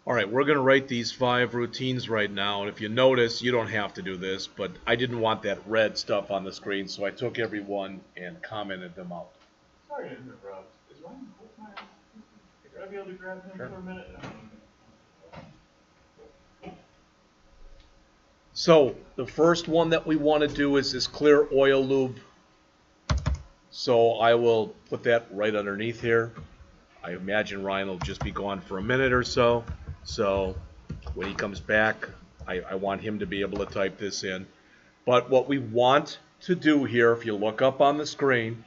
All right, we're going to write these 5 routines right now, and if you notice, you don't have to do this, but I didn't want that red stuff on the screen, so I took every one and commented them out. Sorry to interrupt. Is Ryan Holtmeyer? Would I be able to grab him for a minute? So the first one that we want to do is this clear oil lube. So I will put that right underneath here. I imagine Ryan will just be gone for a minute or so. So when he comes back, I want him to be able to type this in. But what we want to do here, if you look up on the screen,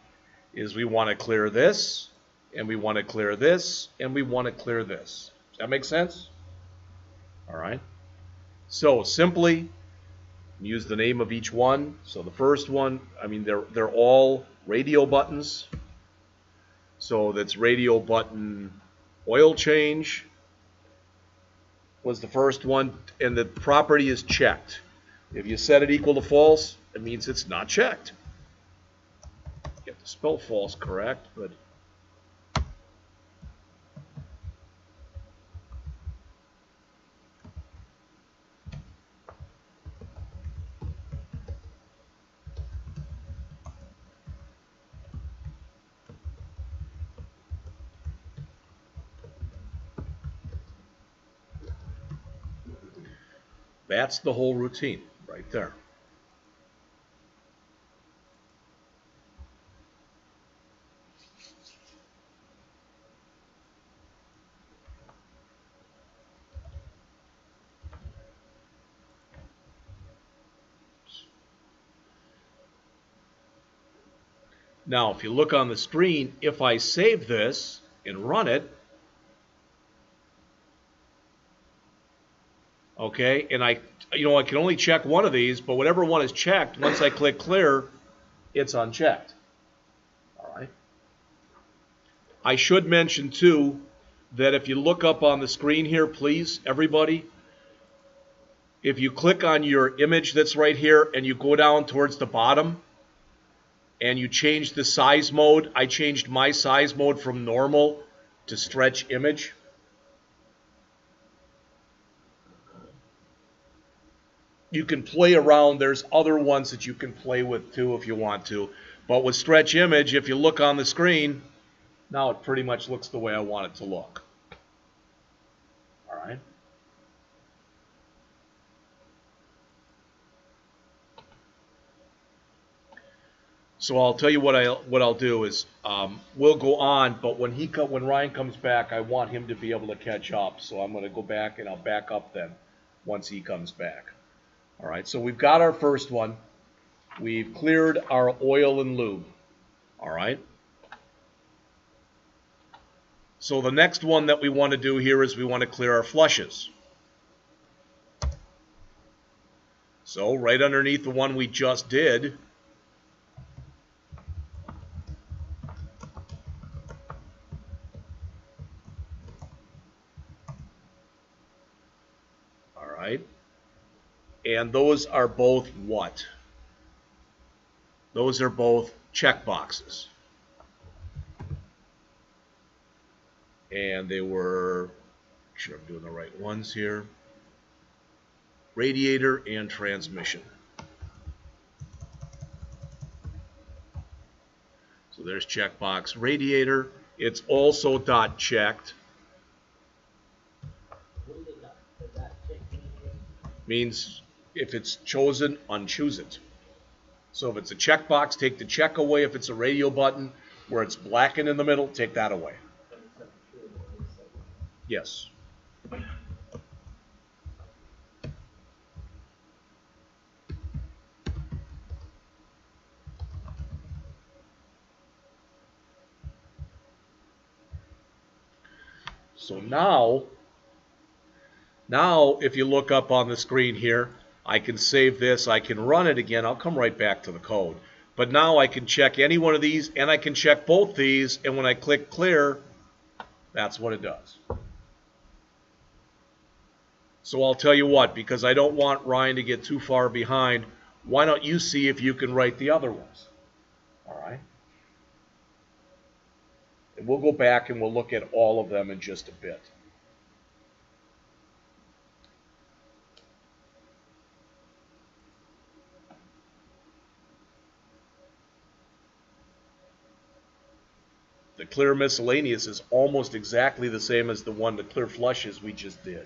is we want to clear this, and we want to clear this, and we want to clear this. Does that make sense? All right. So simply use the name of each one. So the first one, I mean, they're all radio buttons. So that's radio button oil change was the first one, and the property is checked. If you set it equal to false, it means it's not checked. You have to spell false correct, but that's the whole routine right there. Now, if you look on the screen, if I save this and run it, okay, and I can only check one of these, but whatever one is checked, once I click clear, it's unchecked. All right. I should mention too that if you look up on the screen here, please, everybody, if you click on your image that's right here and you go down towards the bottom and you change the size mode, I changed my size mode from normal to stretch image. You can play around. There's other ones that you can play with too if you want to. But with stretch image, if you look on the screen, now it pretty much looks the way I want it to look. All right. So I'll tell you what I'll do is we'll go on, but when Ryan comes back, I want him to be able to catch up. So I'm going to go back and I'll back up then once he comes back. All right. So we've got our first one. We've cleared our oil and lube. All right. So the next one that we want to do here is we want to clear our flushes. So right underneath the one we just did, all right, and those are both what? Those are both check boxes. And they were, make sure I'm doing the right ones here, radiator and transmission. So there's checkbox radiator. It's also dot checked. Means if it's chosen, unchoose it. So if it's a checkbox, take the check away. If it's a radio button where it's blackened in the middle, take that away. Yes. So now if you look up on the screen here, I can save this, I can run it again, I'll come right back to the code. But now I can check any one of these, and I can check both these, and when I click clear, that's what it does. So I'll tell you what, because I don't want Ryan to get too far behind, why don't you see if you can write the other ones? All right? And we'll go back and we'll look at all of them in just a bit. clear miscellaneous is almost exactly the same as the one, the clear flushes we just did.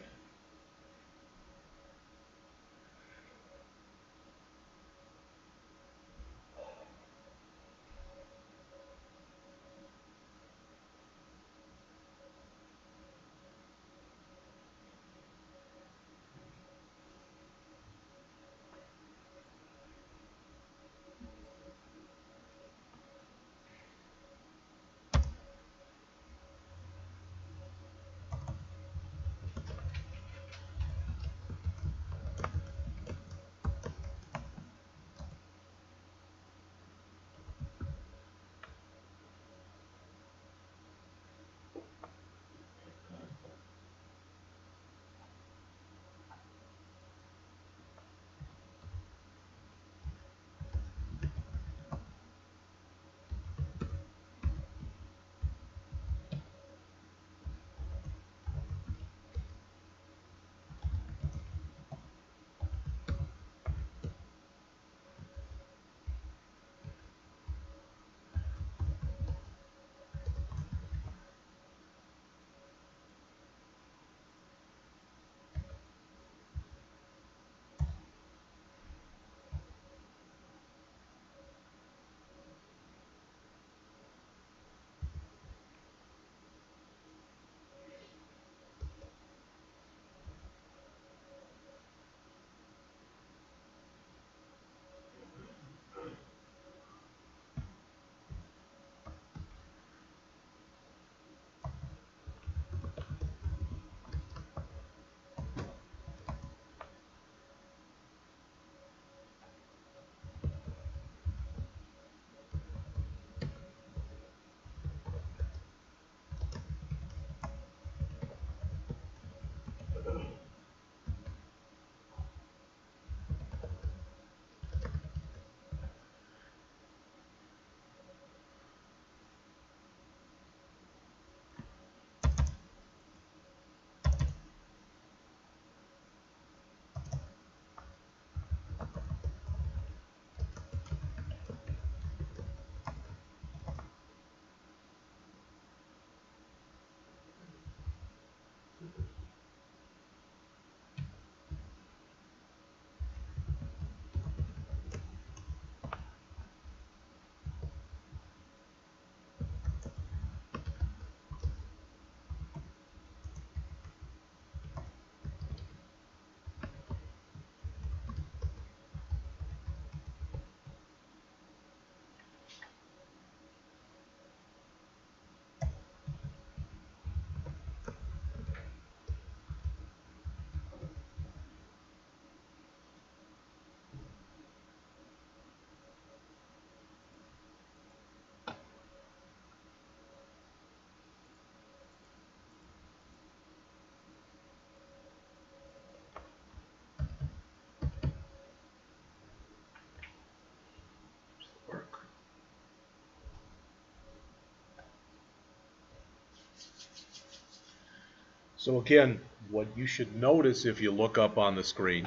So again, what you should notice if you look up on the screen,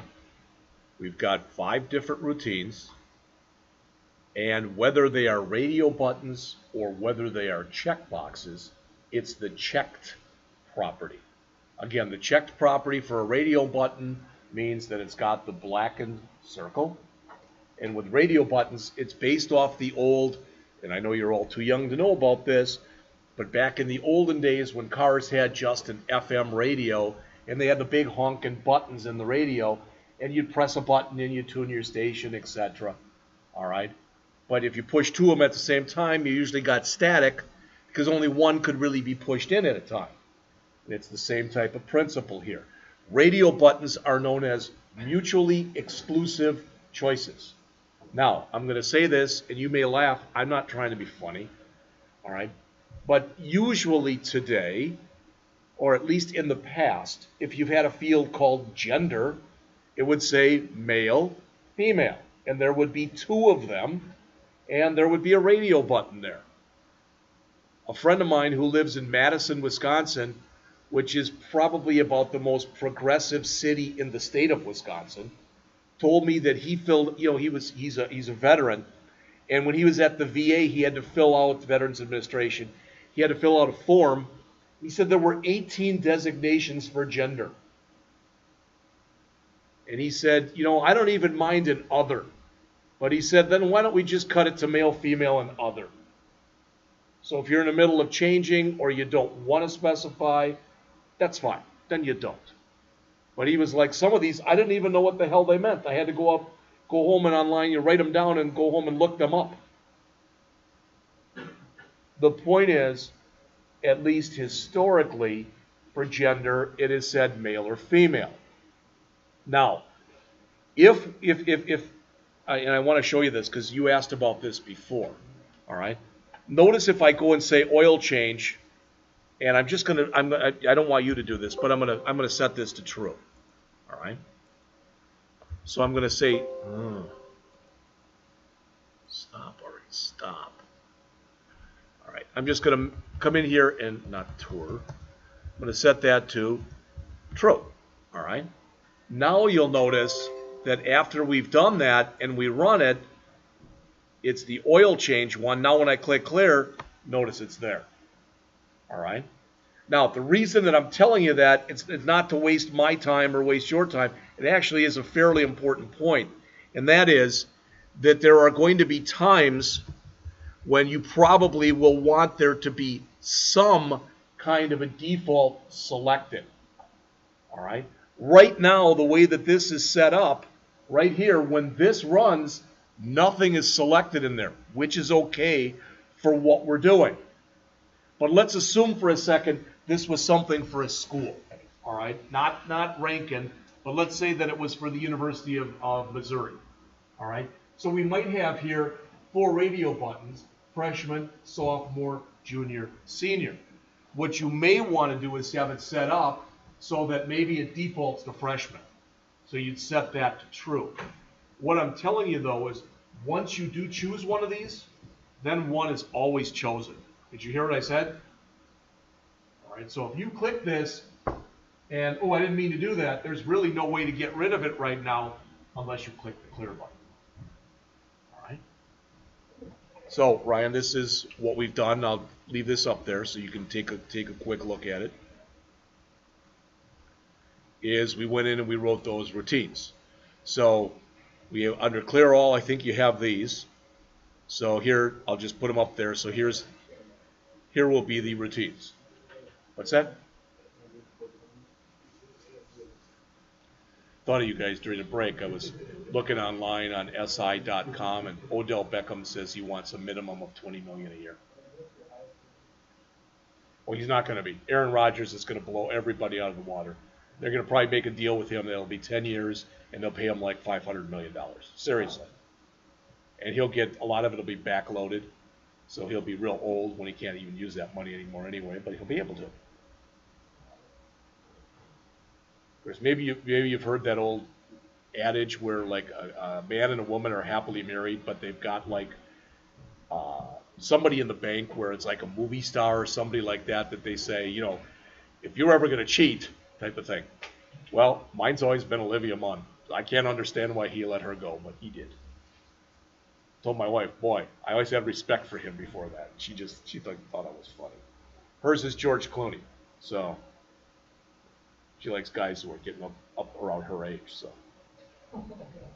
we've got 5 different routines, and whether they are radio buttons or whether they are check boxes, it's the checked property. Again, the checked property for a radio button means that it's got the blackened circle, and with radio buttons, it's based off the old, and I know you're all too young to know about this, but back in the olden days when cars had just an FM radio and they had the big honking buttons in the radio, and you'd press a button and you tune your station, etc. All right? But if you push 2 of them at the same time, you usually got static because only one could really be pushed in at a time. And it's the same type of principle here. Radio buttons are known as mutually exclusive choices. Now, I'm going to say this, and you may laugh. I'm not trying to be funny, all right? But usually today, or at least in the past, if you've had a field called gender, it would say male, female, and there would be 2 of them, and there would be a radio button there. A friend of mine who lives in Madison, Wisconsin, which is probably about the most progressive city in the state of Wisconsin, told me that he filled, he's a veteran, and when he was at the VA, he had to fill out Veterans Administration. he had to fill out a form. He said there were 18 designations for gender. And he said, you know, I don't even mind an other. But he said, then why don't we just cut it to male, female, and other? So if you're in the middle of changing or you don't want to specify, that's fine. Then you don't. But he was like, some of these, I didn't even know what the hell they meant. I had to go home and online, you write them down and go home and look them up. The point is, at least historically, for gender, it is said male or female. Now, if and I want to show you this because you asked about this before, all right? Notice if I go and say oil change, and I'm just gonna, I don't want you to do this, but I'm gonna set this to true, all right? So I'm gonna say, stop already, stop. All right, I'm just gonna come in here and not tour. I'm gonna set that to true, all right? Now you'll notice that after we've done that and we run it, it's the oil change one. Now when I click clear, notice it's there. All right? Now the reason that I'm telling you that, it's not to waste my time or waste your time. It actually is a fairly important point. And that is that there are going to be times when you probably will want there to be some kind of a default selected. All right? Right now, the way that this is set up, right here, when this runs, nothing is selected in there, which is okay for what we're doing. But let's assume for a second this was something for a school, all right? Not Rankin, but let's say that it was for the University of Missouri, all right? So we might have here 4 radio buttons, freshman, sophomore, junior, senior. What you may want to do is have it set up so that maybe it defaults to freshman. So you'd set that to true. What I'm telling you, though, is once you do choose one of these, then one is always chosen. Did you hear what I said? All right, so if you click this, and, oh, I didn't mean to do that, there's really no way to get rid of it right now unless you click the clear button. All right? So, Ryan, this is what we've done. I'll leave this up there so you can take a quick look at it. Is we went in and we wrote those routines. So we have under clear all, I think you have these. So here, I'll just put them up there. So here will be the routines. What's that? Thought of you guys during the break. I was looking online on SI.com, and Odell Beckham says he wants a minimum of $20 million a year. Well, he's not going to be. Aaron Rodgers is going to blow everybody out of the water. They're going to probably make a deal with him that'll be 10 years, and they'll pay him like $500 million. Seriously. And he'll get, a lot of it will be backloaded, so he'll be real old when he can't even use that money anymore anyway, but he'll be able to. Whereas maybe you've heard that old adage where like a man and a woman are happily married, but they've got like somebody in the bank where it's like a movie star or somebody like that they say, you know, if you're ever going to cheat, type of thing. Well, mine's always been Olivia Munn. I can't understand why he let her go, but he did. Told my wife, boy, I always had respect for him before that. She thought I was funny. Hers is George Clooney, so she likes guys who are getting up around her age. So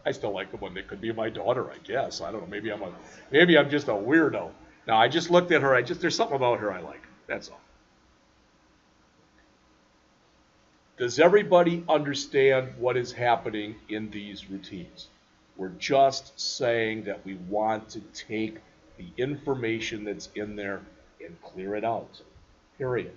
I still like them when they could be my daughter, I guess. I don't know. Maybe I'm just a weirdo. Now I just looked at her. There's something about her I like. That's all. Does everybody understand what is happening in these routines? We're just saying that we want to take the information that's in there and clear it out. Period.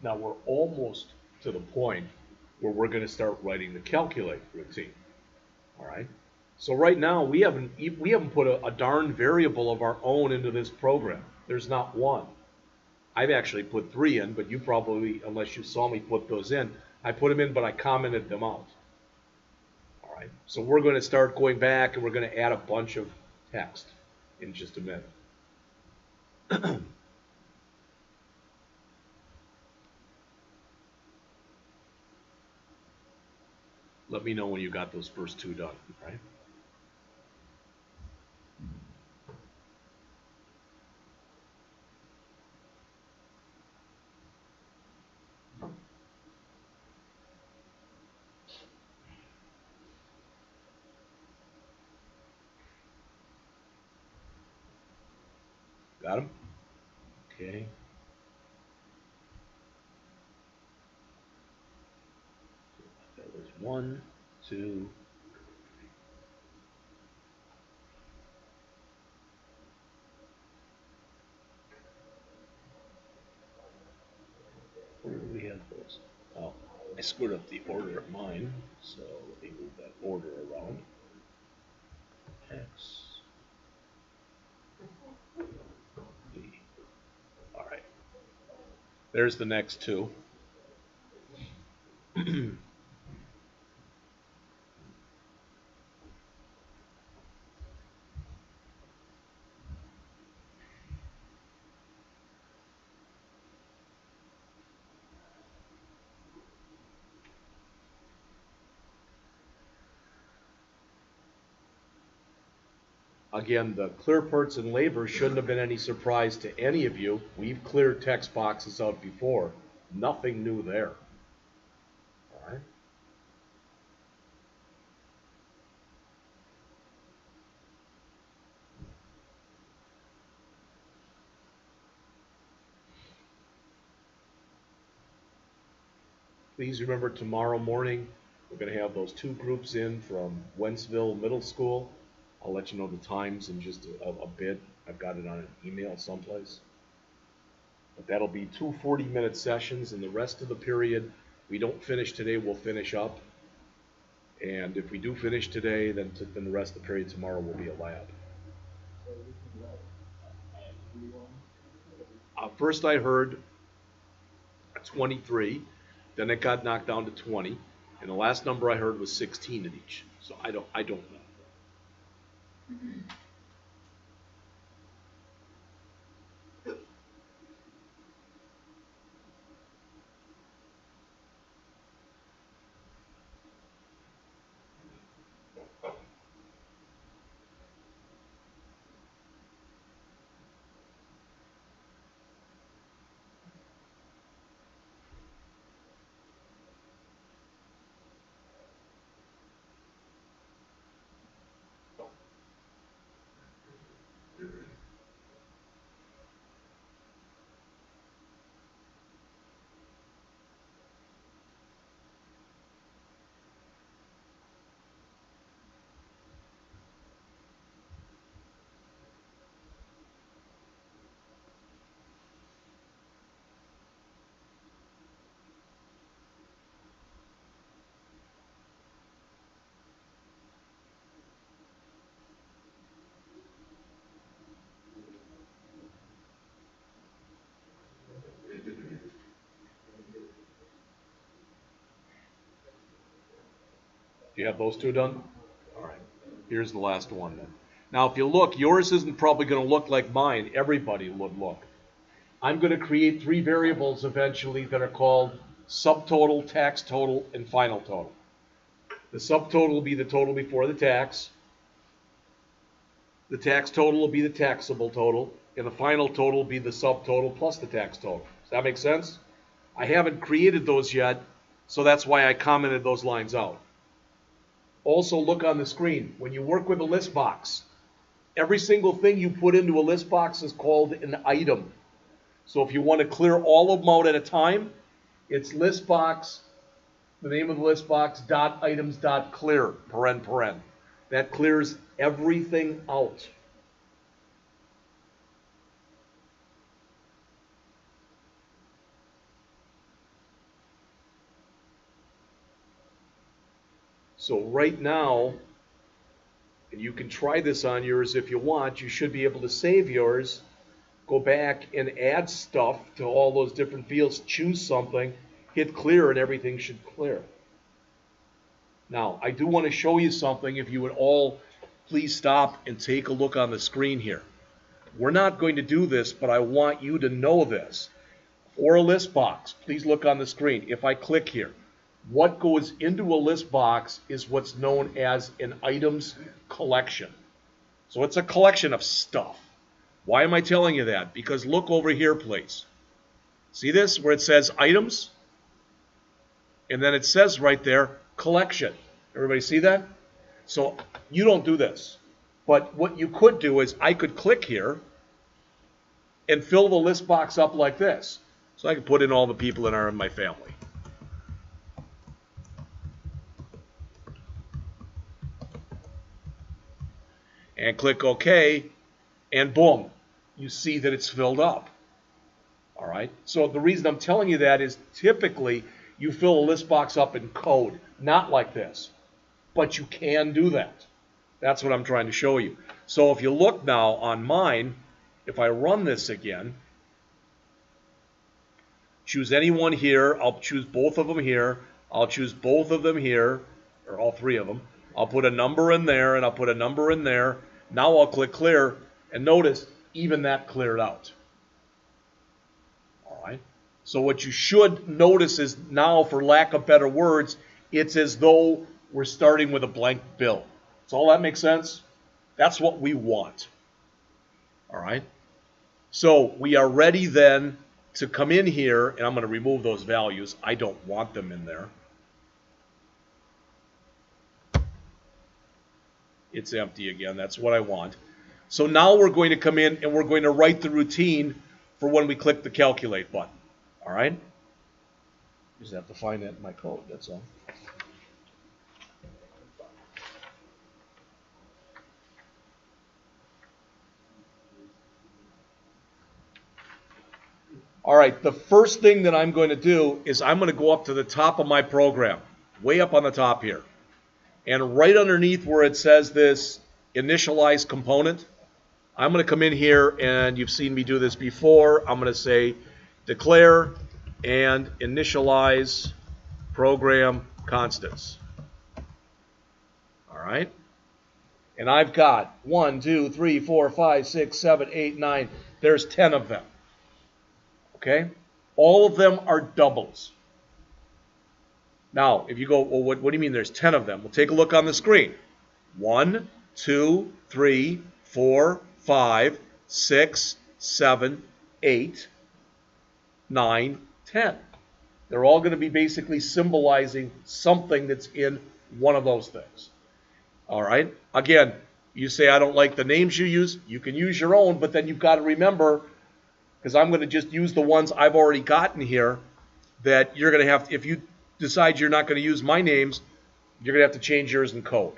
Now we're almost to the point where we're going to start writing the calculate routine. All right. So right now we haven't put a darn variable of our own into this program. There's not one. I've actually put 3 in, but you probably, unless you saw me put those in, I put them in, but I commented them out. All right. So we're going to start going back and we're going to add a bunch of text in just a minute. Let me know when you got those first two done, right? Got them? Okay. That was 1, 2. Where do we have those? Oh, I screwed up the order of mine, so let me move that order around. X. B. All right. There's the next two. Again, the clear parts and labor shouldn't have been any surprise to any of you. We've cleared text boxes out before. Nothing new there. All right. Please remember tomorrow morning, we're going to have those two groups in from Wentzville Middle School. I'll let you know the times in just a bit. I've got it on an email someplace. But that'll be two 40-minute sessions, and the rest of the period, we don't finish today, we'll finish up. And if we do finish today, then the rest of the period tomorrow will be a lab. First I heard 23, then it got knocked down to 20, and the last number I heard was 16 at each. So I don't know. Do you have those two done? All right. Here's the last one then. Now, if you look, yours isn't probably going to look like mine. Everybody would look. I'm going to create three variables eventually that are called subtotal, tax total, and final total. The subtotal will be the total before the tax. The tax total will be the taxable total. And the final total will be the subtotal plus the tax total. Does that make sense? I haven't created those yet, so that's why I commented those lines out. Also, look on the screen. When you work with a list box, every single thing you put into a list box is called an item. So if you want to clear all of them out at a time, it's list box, the name of the list box, dot items dot clear, paren paren. That clears everything out. So right now, and you can try this on yours if you want, you should be able to save yours, go back and add stuff to all those different fields, choose something, hit clear, and everything should clear. Now, I do want to show you something if you would all please stop and take a look on the screen here. We're not going to do this, but I want you to know this. For a list box, please look on the screen. If I click here, what goes into a list box is what's known as an items collection. So it's a collection of stuff. Why am I telling you that? Because look over here, please. See this, where it says items? And then it says right there, collection. Everybody see that? So you don't do this. But what you could do is I could click here and fill the list box up like this. So I can put in all the people that are in my family. And click OK, and boom, you see that it's filled up. All right. So the reason I'm telling you that is typically you fill a list box up in code, not like this. But you can do that. That's what I'm trying to show you. So if you look now on mine, if I run this again, choose any one here. I'll choose both of them here. I'll choose both of them here, or all three of them. I'll put a number in there, and I'll put a number in there. Now I'll click clear, and notice even that cleared out. All right. So what you should notice is now, for lack of better words, it's as though we're starting with a blank bill. Does all that make sense? That's what we want. All right. So we are ready then to come in here, and I'm going to remove those values. I don't want them in there. It's empty again. That's what I want. So now we're going to come in and we're going to write the routine for when we click the calculate button. All right? Just have to find that in my code, that's all. All right, the first thing that I'm going to do is I'm going to go up to the top of my program, way up on the top here. And right underneath where it says this initialize component, I'm going to come in here, and you've seen me do this before. I'm going to say declare and initialize program constants. All right? And I've got 1, 2, 3, 4, 5, 6, 7, 8, 9. There's 10 of them. Okay? All of them are doubles. Now, if you go, well, what do you mean there's 10 of them? Well, take a look on the screen. 1, 2, 3, 4, 5, 6, 7, 8, 9, 10. They're all going to be basically symbolizing something that's in one of those things. All right? Again, you say, I don't like the names you use. You can use your own, but then you've got to remember, because I'm going to just use the ones I've already gotten here, that you're going to have to, if you decide you're not going to use my names, you're going to have to change yours in code.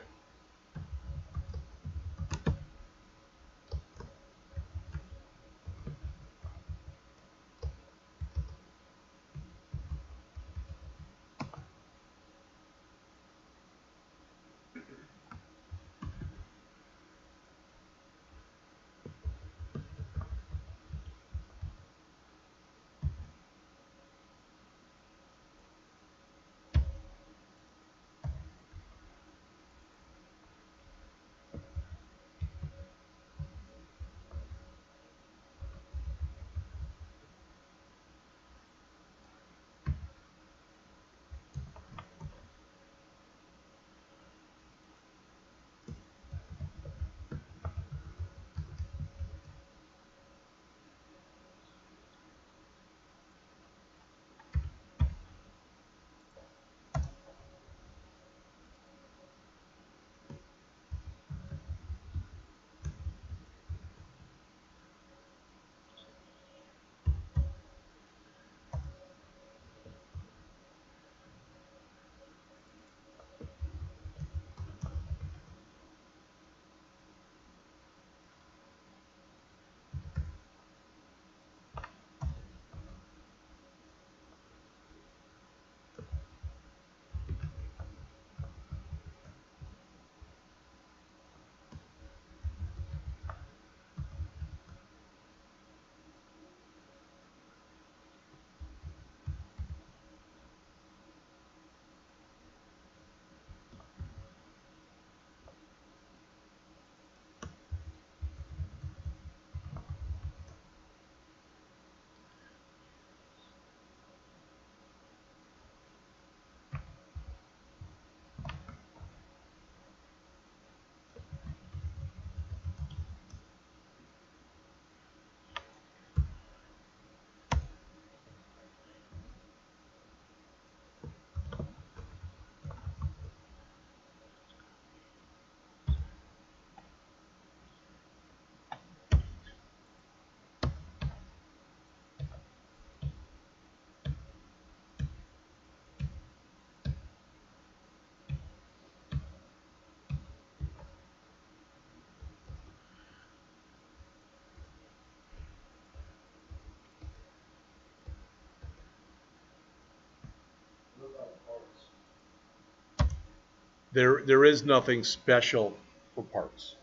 there is nothing special for parts.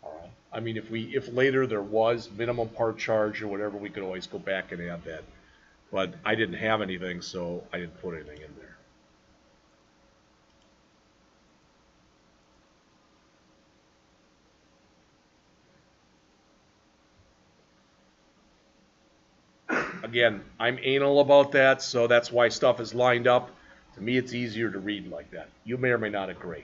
All right. I mean, if later there was minimum part charge or whatever, we could always go back and add that. But I didn't have anything, so I didn't put anything in there. Again, I'm anal about that, so that's why stuff is lined up. To me, it's easier to read like that. You may or may not agree.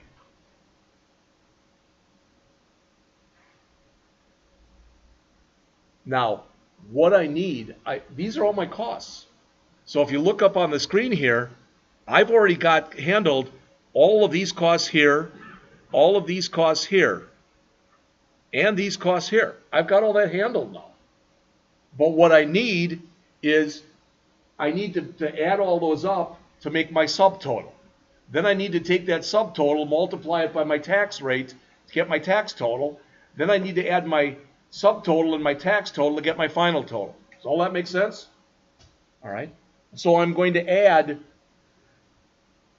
Now, what I need, these are all my costs. So if you look up on the screen here, I've already got handled all of these costs here, all of these costs here, and these costs here. I've got all that handled now. But what I need is I need to add all those up to make my subtotal. Then I need to take that subtotal, multiply it by my tax rate to get my tax total. Then I need to add my subtotal and my tax total to get my final total. Does all that make sense? All right. So I'm going to add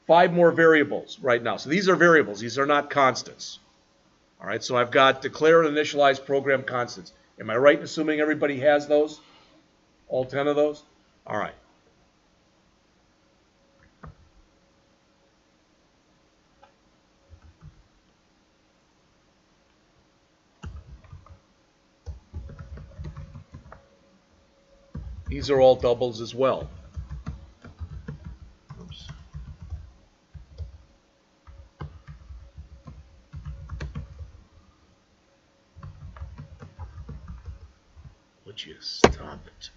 5 more variables right now. So these are variables. These are not constants. All right. So I've got declare and initialize program constants. Am I right in assuming everybody has those? All 10 of those? All right. These are all doubles as well. Oops. Would you stop it?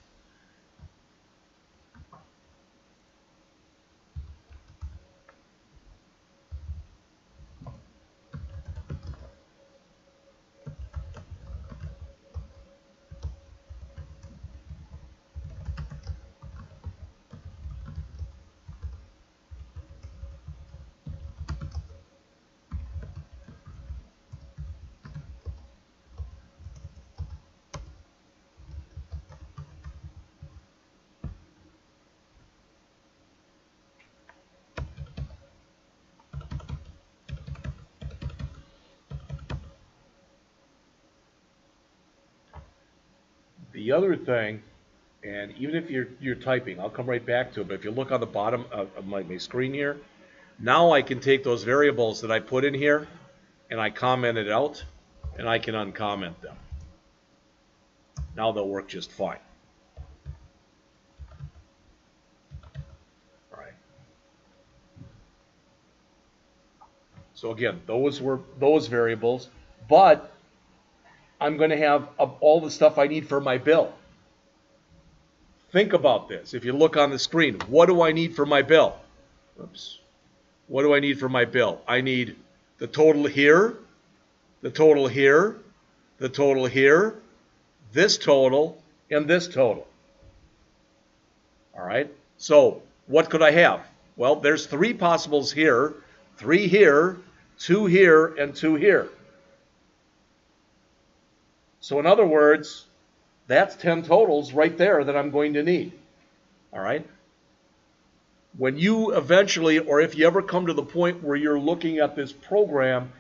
The other thing, and even if you're typing, I'll come right back to it, but if you look on the bottom of my screen here, now I can take those variables that I put in here and I comment it out and I can uncomment them. Now they'll work just fine. All right. So again, those were those variables, but I'm going to have all the stuff I need for my bill. Think about this. If you look on the screen, what do I need for my bill? Oops. What do I need for my bill? I need the total here, the total here, the total here, this total, and this total. All right? So what could I have? Well, there's 3 possibles here, 3 here, 2 here, and 2 here. So in other words, that's 10 totals right there that I'm going to need. All right? When you eventually, or if you ever come to the point where you're looking at this program,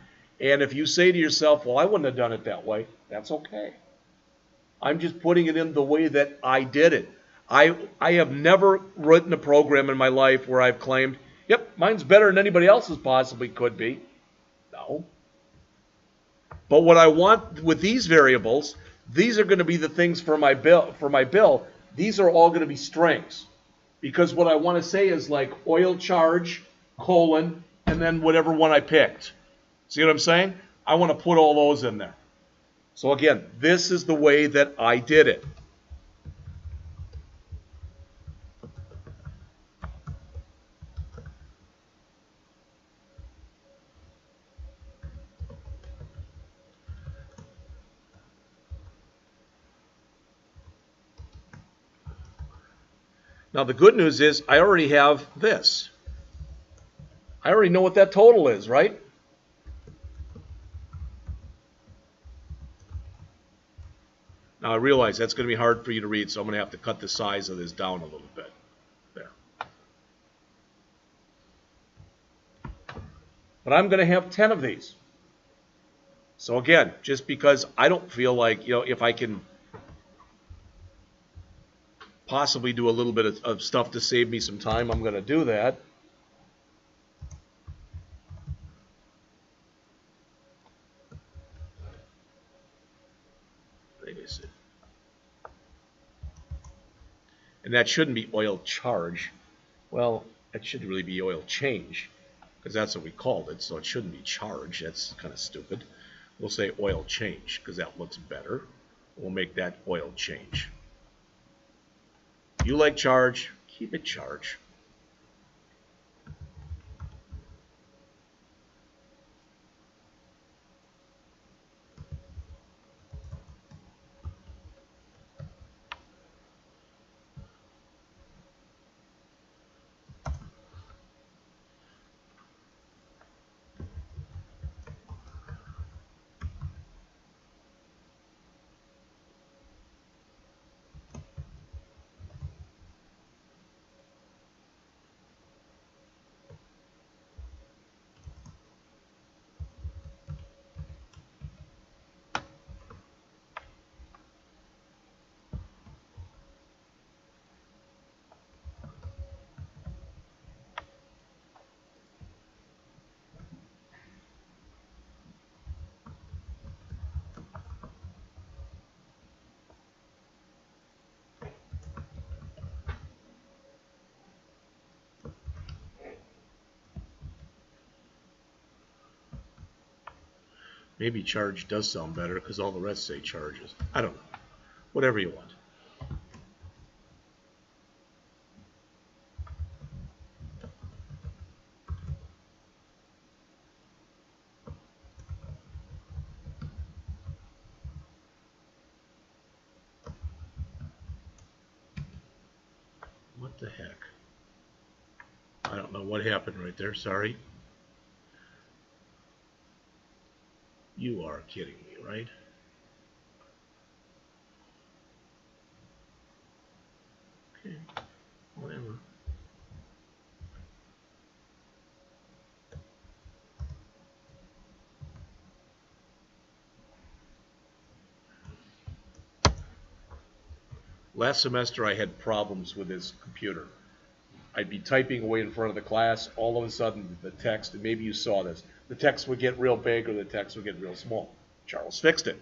and if you say to yourself, well, I wouldn't have done it that way, that's okay. I'm just putting it in the way that I did it. I have never written a program in my life where I've claimed, yep, mine's better than anybody else's possibly could be. No. But what I want with these variables, these are going to be the things for my bill. These are all going to be strings. Because what I want to say is like oil charge, colon, and then whatever one I picked. See what I'm saying? I want to put all those in there. So again, this is the way that I did it. Now the good news is I already have this. I already know what that total is, right? Now I realize that's going to be hard for you to read, so I'm going to have to cut the size of this down a little bit. There. But I'm going to have 10 of these. So again, just because I don't feel like, if I can possibly do a little bit of stuff to save me some time, I'm going to do that. And that shouldn't be oil charge. Well, it should really be oil change, because that's what we called it, so it shouldn't be charge. That's kind of stupid. We'll say oil change, because that looks better. We'll make that oil change. You like charge, keep it charge. Maybe charge does sound better because all the rest say charges. I don't know. Whatever you want. What the heck? I don't know what happened right there. Sorry. You are kidding me, right? Okay. Whatever. Last semester I had problems with this computer. I'd be typing away in front of the class, all of a sudden the text, and maybe you saw this, the text would get real big or the text would get real small. Charles fixed it.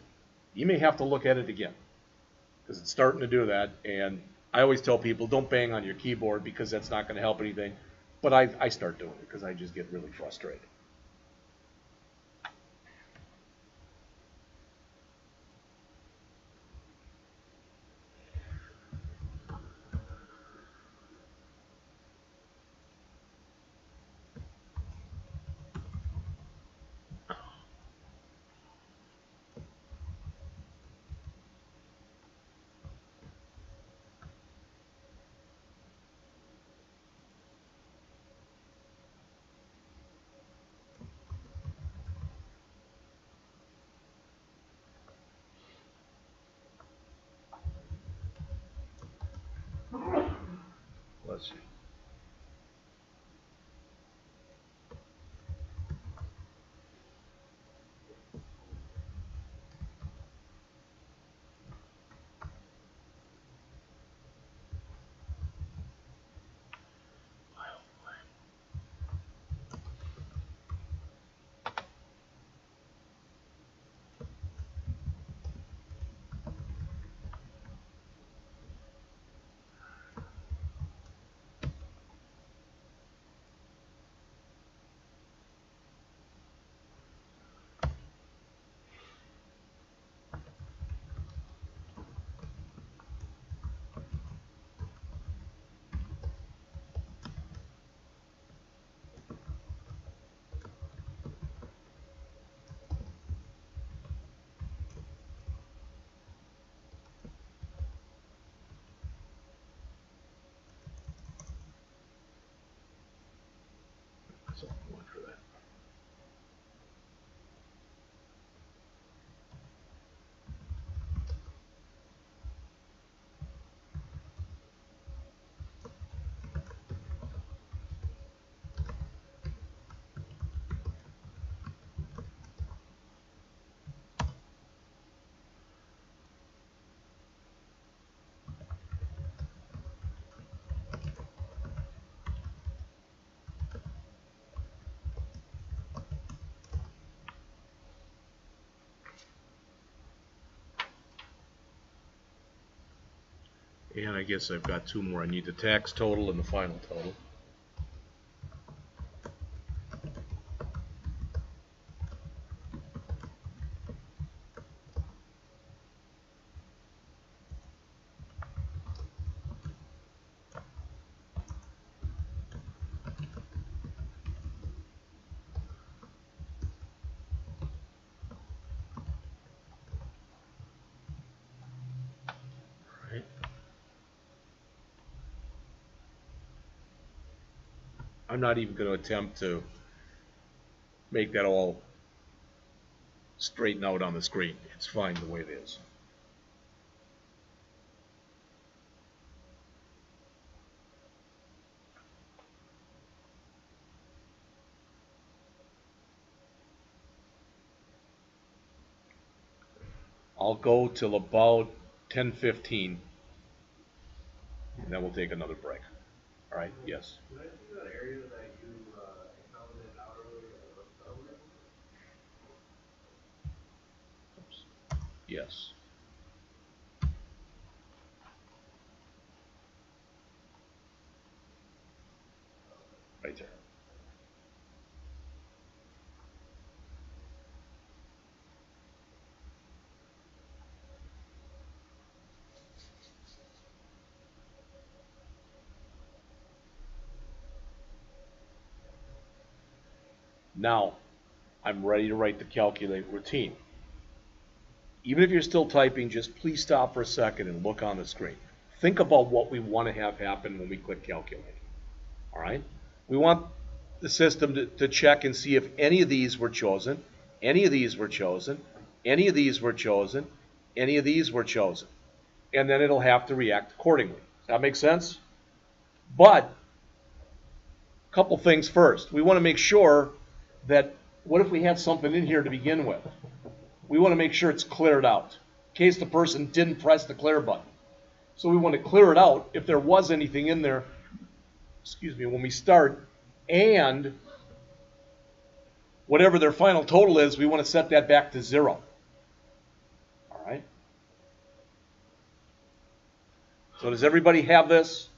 You may have to look at it again because it's starting to do that, and I always tell people don't bang on your keyboard because that's not going to help anything, but I start doing it because I just get really frustrated. Let's see. So I'm going for that. And I guess I've got two more. I need the tax total and the final total. Right. I'm not even going to attempt to make that all straighten out on the screen. It's fine the way it is. I'll go till about 10:15, and then we'll take another break. All right, yes. Can I see that area that you accounted hourly or hourly? Yes. Right there. Now, I'm ready to write the calculate routine. Even if you're still typing, just please stop for a second and look on the screen. Think about what we want to have happen when we click calculate. All right? We want the system to check and see if any of these were chosen, any of these were chosen, any of these were chosen, any of these were chosen. And then it'll have to react accordingly. Does that make sense? But, a couple things first. We want to make sure that, what if we had something in here to begin with? We want to make sure it's cleared out, in case the person didn't press the clear button. So we want to clear it out if there was anything in there, when we start, and whatever their final total is, we want to set that back to 0. All right? So does everybody have this?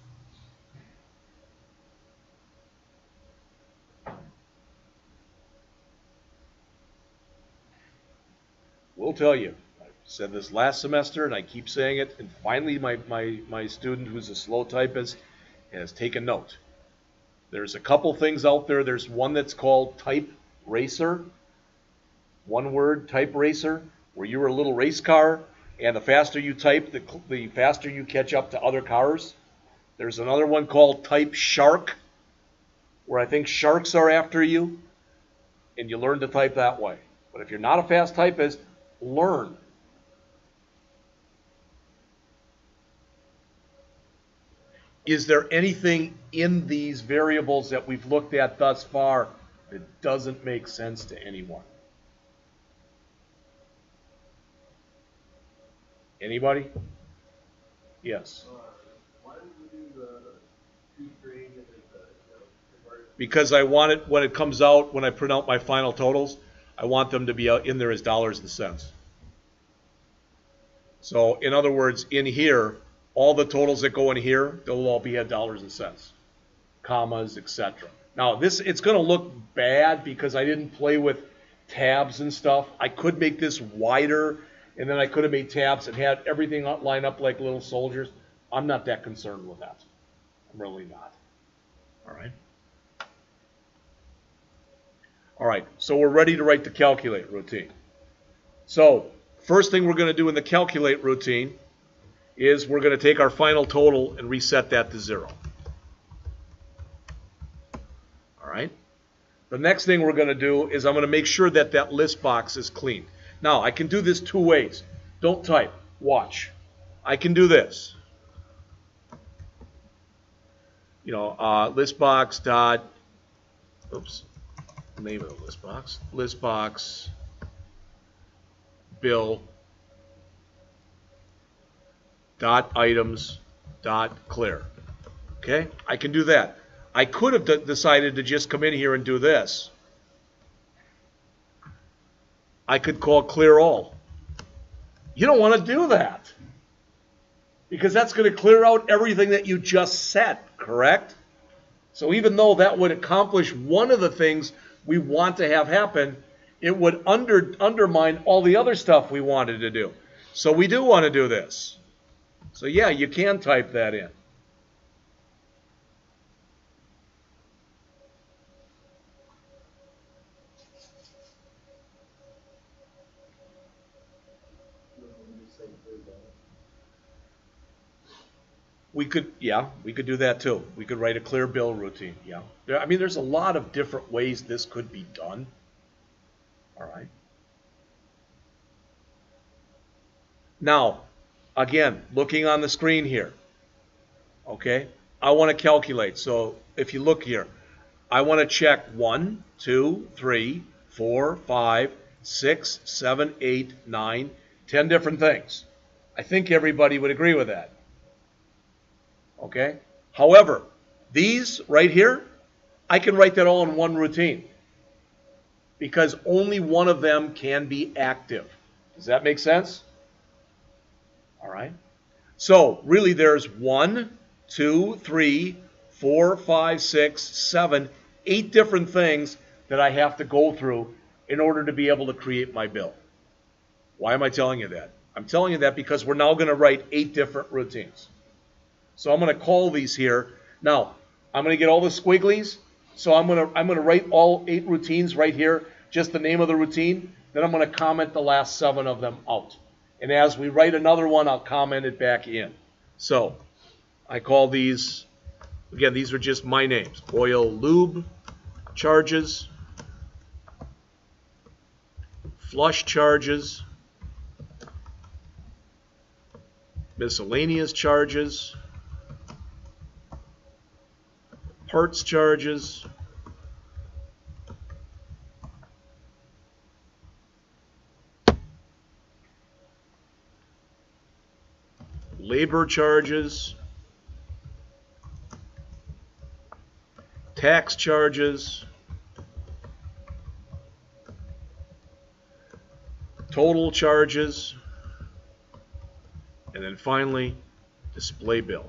We'll tell you. I said this last semester, and I keep saying it, and finally my student who's a slow typist has taken note. There's a couple things out there. There's one that's called Type Racer. One word, Type Racer, where you're a little race car, and the faster you type, the faster you catch up to other cars. There's another one called Type Shark, where I think sharks are after you, and you learn to type that way. But if you're not a fast typist, learn. Is there anything in these variables that we've looked at thus far that doesn't make sense to anyone? Anybody? Yes. Why did we do the two-string and then the convert? Because I want it, when it comes out, when I print out my final totals, I want them to be out in there as dollars and cents. So, in other words, in here, all the totals that go in here, they'll all be at dollars and cents, commas, etc. Now, it's going to look bad because I didn't play with tabs and stuff. I could make this wider, and then I could have made tabs and had everything line up like little soldiers. I'm not that concerned with that. I'm really not. All right. All right, so we're ready to write the calculate routine. So, first thing we're going to do in the calculate routine is we're going to take our final total and reset that to 0. All right. The next thing we're going to do is I'm going to make sure that that list box is clean. Now, I can do this two ways. Don't type. Watch. I can do this. List box dot, name of the list box, bill, dot items, dot clear. Okay, I can do that. I could have decided to just come in here and do this. I could call clear all. You don't want to do that. because that's going to clear out everything that you just set, correct? So even though that would accomplish one of the things we want to have happen, it would undermine all the other stuff we wanted to do. So we do want to do this. So yeah, you can type that in. We could do that too. We could write a clear bill routine, yeah. I mean, there's a lot of different ways this could be done. All right. Now, again, looking on the screen here, okay, I want to calculate. So if you look here, I want to check 1, 2, 3, 4, 5, 6, 7, 8, 9, 10 different things. I think everybody would agree with that. Okay? However, these right here, I can write that all in one routine because only one of them can be active. Does that make sense? All right. So really there's 1, 2, 3, 4, 5, 6, 7, 8 different things that I have to go through in order to be able to create my bill. Why am I telling you that? I'm telling you that because we're now going to write 8 different routines. So I'm going to call these here. Now, I'm going to get all the squigglies. So I'm going to write all 8 routines right here, just the name of the routine. Then I'm going to comment the last 7 of them out. And as we write another one, I'll comment it back in. So I call these, again, these are just my names. Oil lube charges, flush charges, miscellaneous charges, parts charges, labor charges, tax charges, total charges, and then finally, display bill.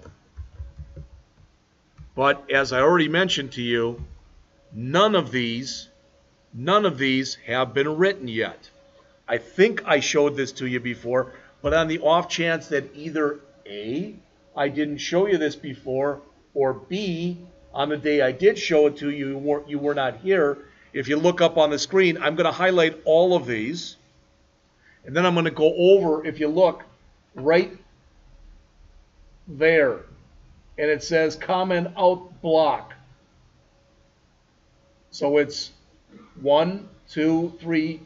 But as I already mentioned to you, none of these have been written yet. I think I showed this to you before, but on the off chance that either A, I didn't show you this before, or B, on the day I did show it to you, you were not here. If you look up on the screen, I'm going to highlight all of these. And then I'm going to go over, if you look, right there. And it says comment out block. So it's 1, 2, 3,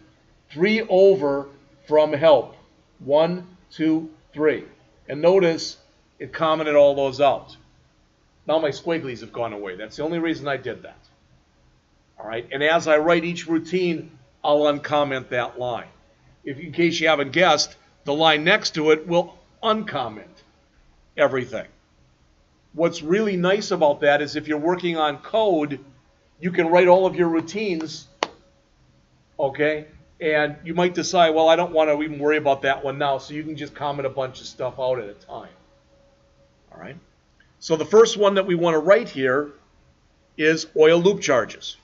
3 over from help. 1, 2, 3. And notice it commented all those out. Now my squigglies have gone away. That's the only reason I did that. All right. And as I write each routine, I'll uncomment that line. If, in case you haven't guessed, the line next to it will uncomment everything. What's really nice about that is if you're working on code, you can write all of your routines, okay? And you might decide, well, I don't want to even worry about that one now, so you can just comment a bunch of stuff out at a time. All right? So the first one that we want to write here is oil loop charges.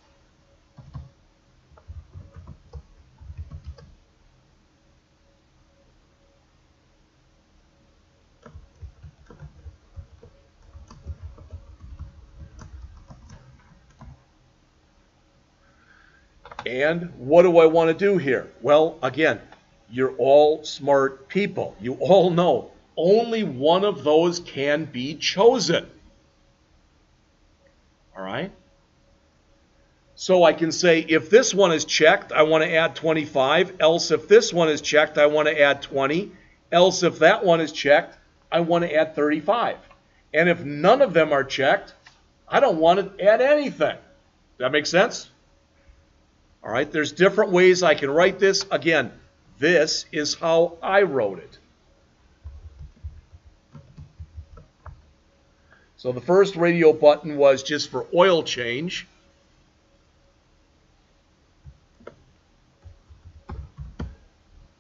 And what do I want to do here? Well, again, you're all smart people. You all know only one of those can be chosen. All right? So I can say if this one is checked, I want to add 25. Else if this one is checked, I want to add 20. Else if that one is checked, I want to add 35. And if none of them are checked, I don't want to add anything. Does that make sense? All right, there's different ways I can write this. Again, this is how I wrote it. So the first radio button was just for oil change.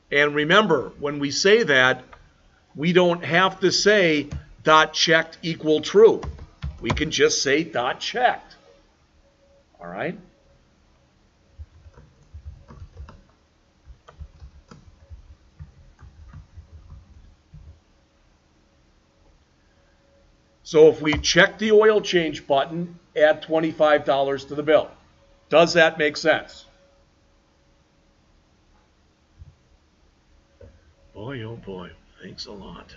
And remember, when we say that, we don't have to say dot checked equal true. We can just say dot checked. All right? So if we check the oil change button, add $25 to the bill. Does that make sense? Boy, oh boy, thanks a lot.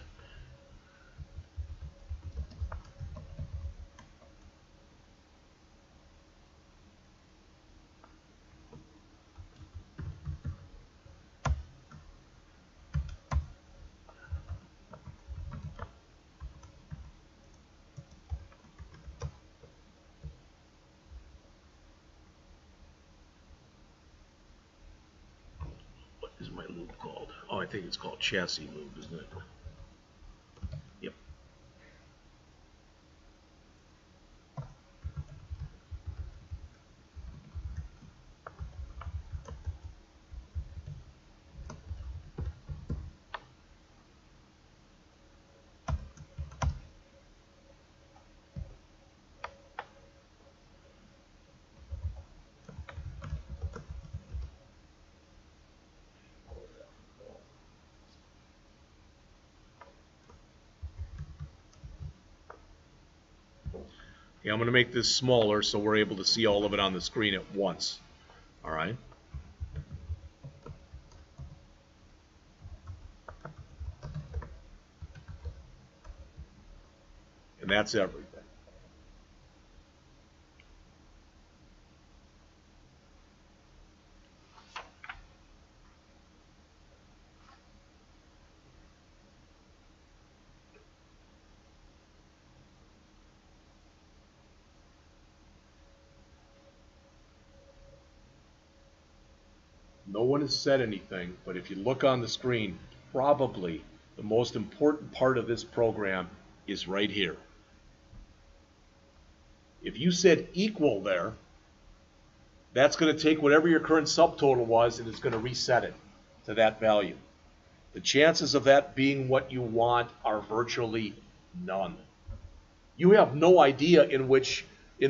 What is my lube called? Oh, I think it's called chassis lube, isn't it? Yep. Okay, I'm going to make this smaller so we're able to see all of it on the screen at once. All right? And that's everything. No one has said anything, but if you look on the screen, probably the most important part of this program is right here. If you said equal there, that's going to take whatever your current subtotal was and it's going to reset it to that value. The chances of that being what you want are virtually none. You have no idea in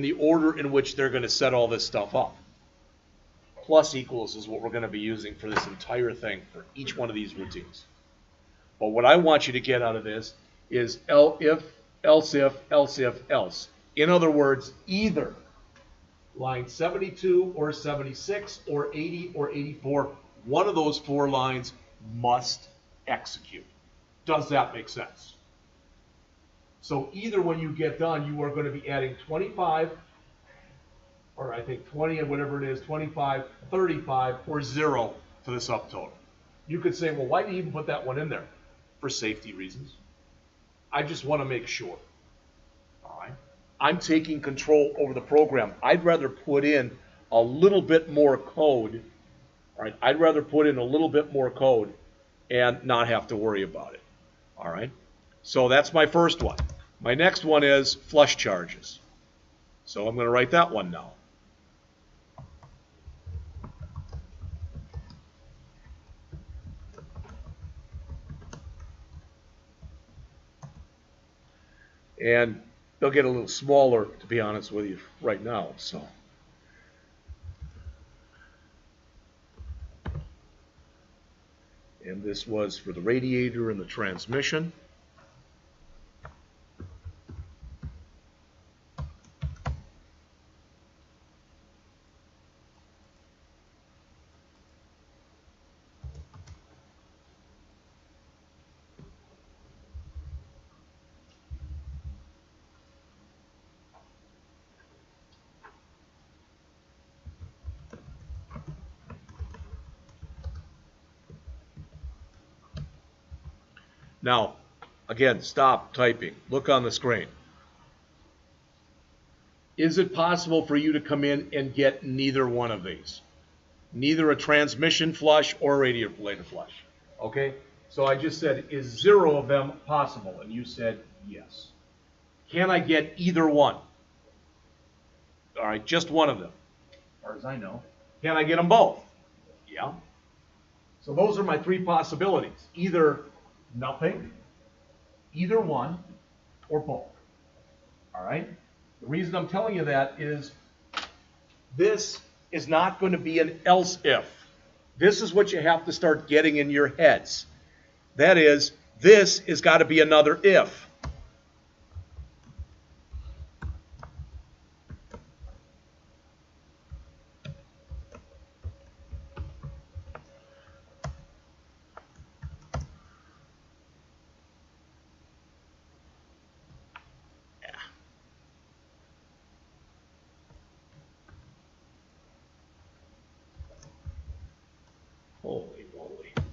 the order in which they're going to set all this stuff up. Plus equals is what we're going to be using for this entire thing, for each one of these routines. But what I want you to get out of this is if, else if, else if, else. In other words, either line 72 or 76 or 80 or 84, one of those four lines must execute. Does that make sense? So either when you get done, you are going to be adding 25, or I think 20 and whatever it is, 25, 35, or 0 to the subtotal. You could say, well, why do you even put that one in there? For safety reasons. I just want to make sure. All right? I'm taking control over the program. I'd rather put in a little bit more code. All right? I'd rather put in a little bit more code and not have to worry about it. All right? So that's my first one. My next one is flush charges. So I'm going to write that one now. And they'll get a little smaller, to be honest with you, right now. So, and this was for the radiator and the transmission. Now, again, stop typing. Look on the screen. Is it possible for you to come in and get neither one of these? Neither a transmission flush or a radiator flush. Okay? So I just said, is 0 of them possible? And you said yes. Can I get either one? All right, just one of them, as far as I know. Can I get them both? Yeah. So those are my three possibilities. Either nothing, either one or both. All right? The reason I'm telling you that is this is not going to be an else if. This is what you have to start getting in your heads. That is, this has got to be another if. Holy moly. I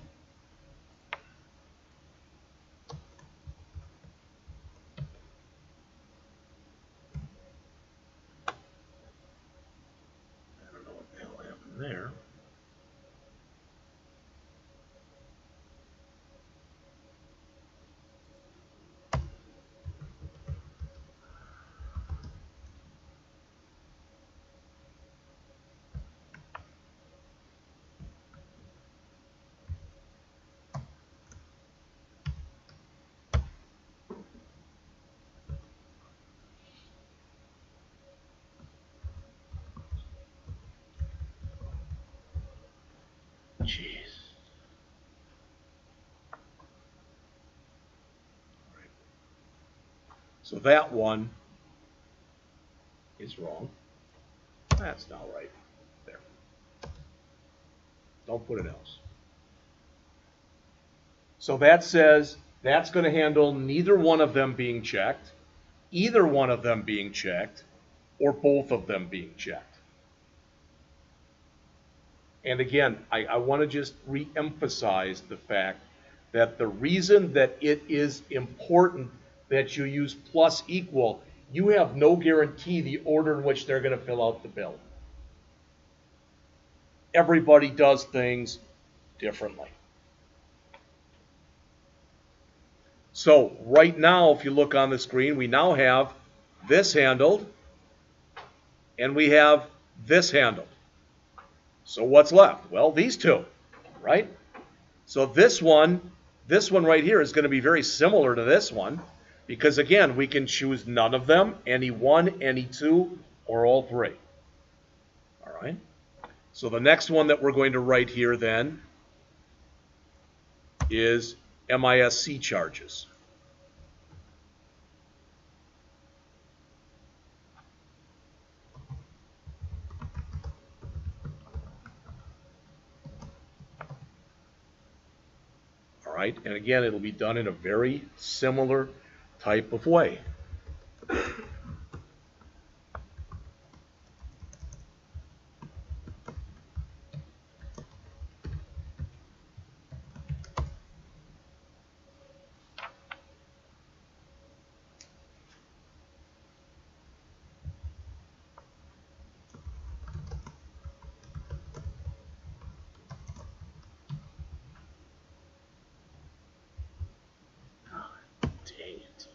don't know what the hell happened there. Jeez. Right. So that one is wrong. That's not right. There. Don't put an else. So that says that's going to handle neither one of them being checked, either one of them being checked, or both of them being checked. And again, I want to just re-emphasize the fact that the reason that it is important that you use plus equal, you have no guarantee the order in which they're going to fill out the bill. Everybody does things differently. So right now, if you look on the screen, we now have this handled, and we have this handled. So what's left? Well, these two, right? So this one right here is going to be very similar to this one, because again, we can choose none of them, any one, any two, or all three. All right? So the next one that we're going to write here then is MISC charges. All right, and again, it'll be done in a very similar type of way. Dang it.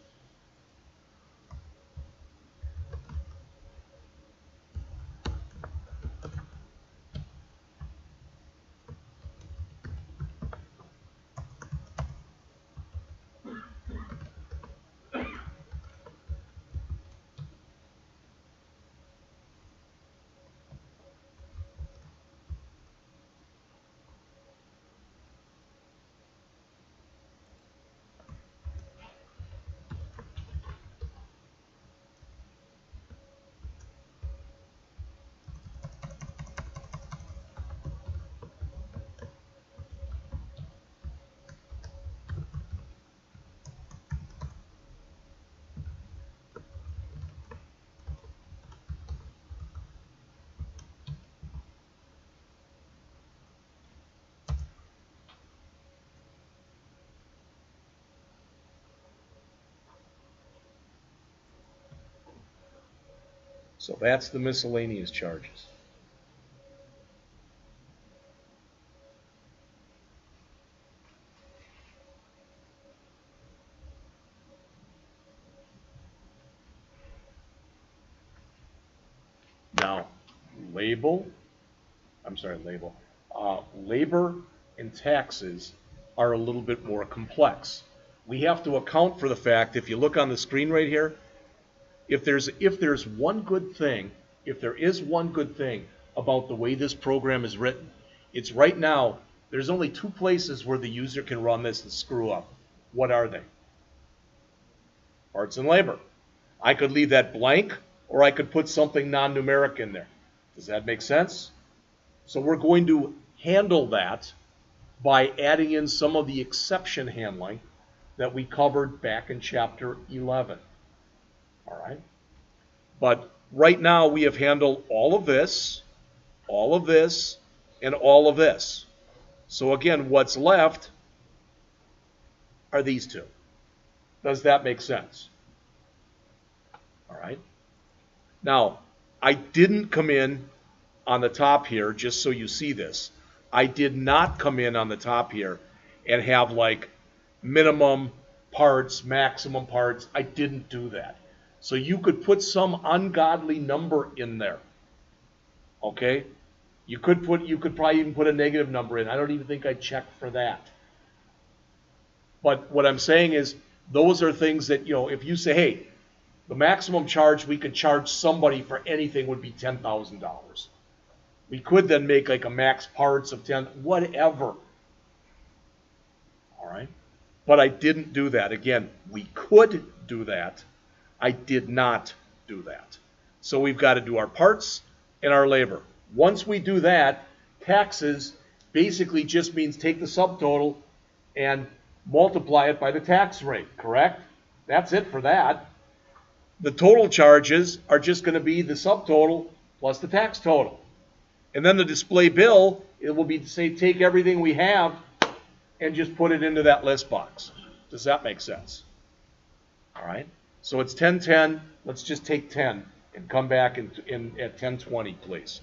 So that's the miscellaneous charges. Now, labor and taxes are a little bit more complex. we have to account for the fact, if you look on the screen right here, if there's one good thing, if there is one good thing about the way this program is written, it's right now, there's only two places where the user can run this and screw up. What are they? Parts and labor. I could leave that blank, or I could put something non-numeric in there. Does that make sense? So we're going to handle that by adding in some of the exception handling that we covered back in chapter 11. All right? But right now we have handled all of this, and all of this. So again, what's left are these two. Does that make sense? All right. Now, I didn't come in on the top here, just so you see this. I did not come in on the top here and have like minimum parts, maximum parts. I didn't do that. So you could put some ungodly number in there. Okay? You could probably even put a negative number in. I don't even think I checked for that. But what I'm saying is, those are things that, you know, if you say, hey, the maximum charge we could charge somebody for anything would be $10,000. We could then make like a max parts of 10, whatever. All right? But I didn't do that. Again, we could do that. I did not do that. So we've got to do our parts and our labor. Once we do that, taxes basically just means take the subtotal and multiply it by the tax rate, correct? That's it for that. The total charges are just going to be the subtotal plus the tax total. And then the display bill, it will be, say, take everything we have and just put it into that list box. Does that make sense? All right. So it's 1010. Let's just take 10 and come back at 1020, please.